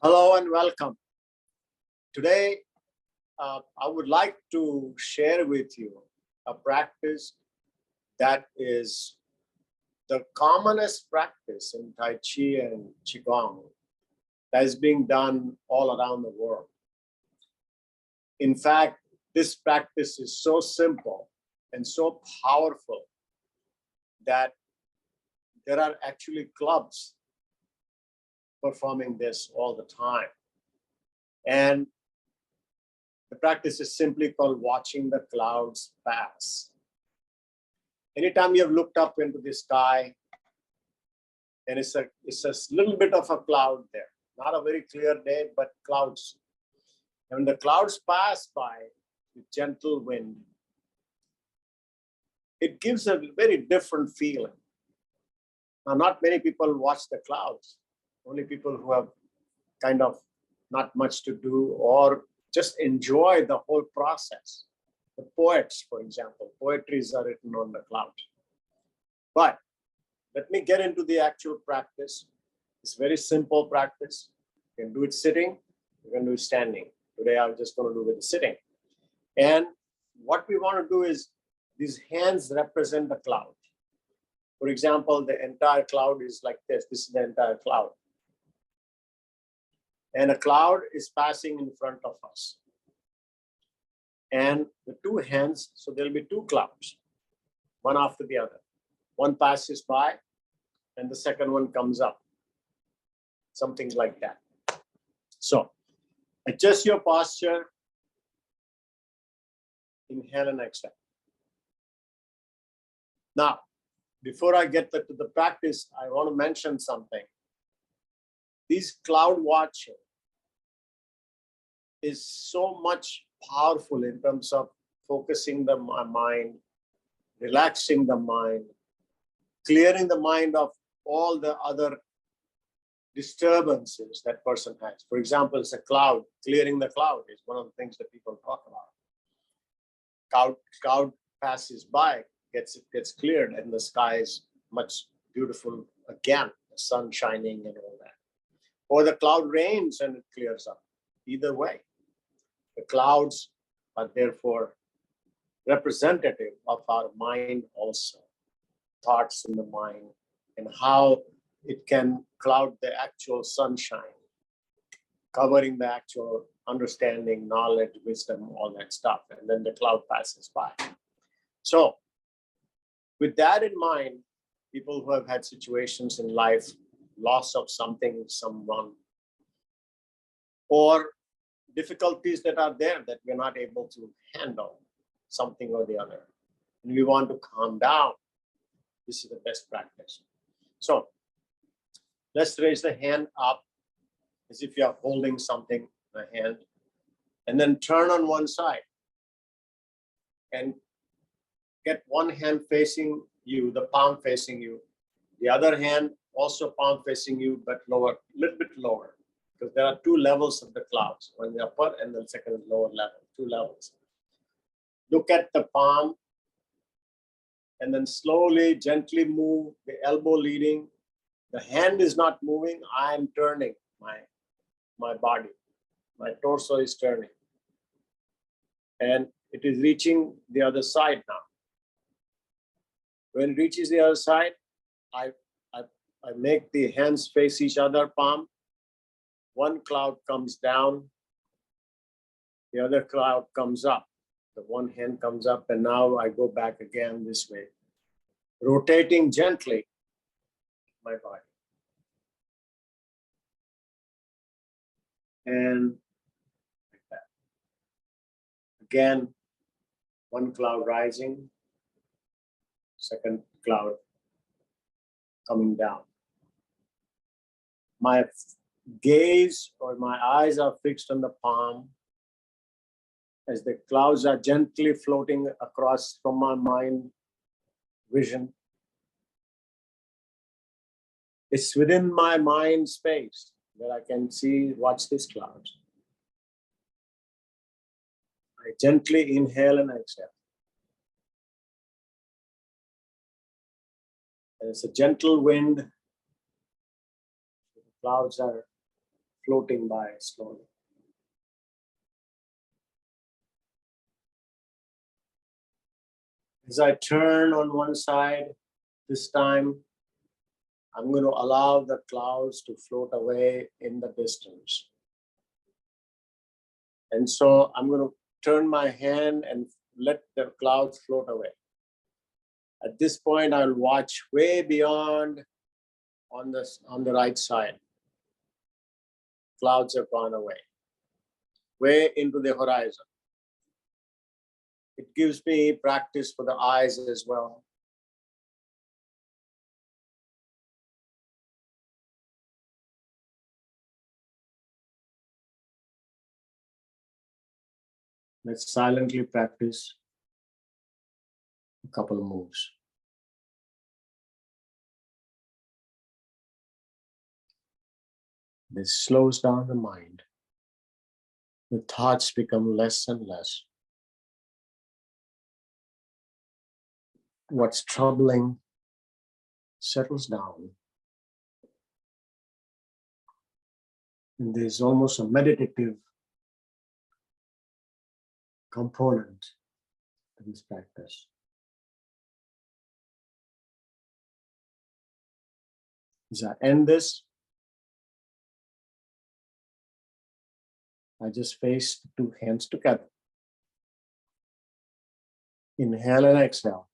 Hello and welcome. Today, I would like to share with you a practice that is the commonest practice in Tai Chi and Qigong that is being done all around the world. In fact, this practice is so simple and so powerful that there are actually clubs performing this all the time. And the practice is simply called watching the clouds pass. Anytime you have looked up into the sky and it's a little bit of a cloud there, not a very clear day, but clouds. And when the clouds pass by with gentle wind, it gives a very different feeling. Now, not many people watch the clouds, only people who have kind of not much to do or just enjoy the whole process. The poets, for example, poetries are written on the clouds. But let me get into the actual practice. It's very simple practice. You can do it sitting, you can do it standing. Today, I'm just going to do it sitting. And what we want to do is these hands represent the cloud. For example, the entire cloud is like this. This is the entire cloud. And a cloud is passing in front of us. And the two hands, so there'll be two clouds, one after the other. One passes by and the second one comes up. Something like that. So adjust your posture. Inhale and exhale. Now, before I get to the practice, I want to mention something. This cloud watching is so much powerful in terms of focusing the mind, relaxing the mind, clearing the mind of all the other disturbances that person has. For example, it's a cloud. Clearing the cloud is one of the things that people talk about. Cloud passes by, gets cleared, and the sky is much beautiful again, the sun shining and all that. Or the cloud rains and it clears up. Either way, the clouds are therefore representative of our mind also, thoughts in the mind, and how it can cloud the actual sunshine, covering the actual understanding, knowledge, wisdom, all that stuff. And then the cloud passes by. So with that in mind, people who have had situations in life, loss of something, someone, or difficulties that are there that we're not able to handle, something or the other, and we want to calm down, this is the best practice. So let's raise the hand up as if you're holding something in a hand, and then turn on one side and get one hand facing you, the palm facing you, the other hand also palm facing you, but lower, a little bit lower, because there are two levels of the clouds, one the upper and the second lower level, two levels. Look at the palm and then slowly, gently move the elbow leading. The hand is not moving. I am turning my body. My torso is turning. And it is reaching the other side now. When it reaches the other side, I make the hands face each other, palm. One cloud comes down, the other cloud comes up. The one hand comes up, and now I go back again this way, rotating gently my body. And like that. Again, one cloud rising, second cloud coming down. My gaze or my eyes are fixed on the palm as the clouds are gently floating across from my mind vision. It's within my mind space that I can see, watch these clouds. I gently inhale and exhale. And it's a gentle wind. The clouds are floating by slowly. As I turn on one side, this time, I'm going to allow the clouds to float away in the distance. And so I'm going to turn my hand and let the clouds float away. At this point, I'll watch way beyond on the right side. Clouds have gone away, way into the horizon. It gives me practice for the eyes as well. Let's silently practice a couple of moves. This slows down the mind. The thoughts become less and less. What's troubling settles down. And there's almost a meditative component to this practice. As I end this, I just face the two hands together. Inhale and exhale.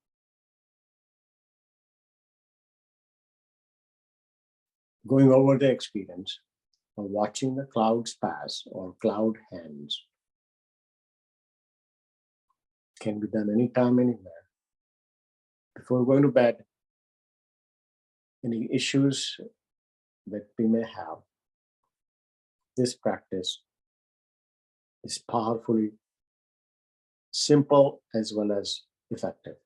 Going over the experience of watching the clouds pass or cloud hands. Can be done anytime, anywhere. Before going to bed, any issues that we may have, this practice is powerfully simple as well as effective.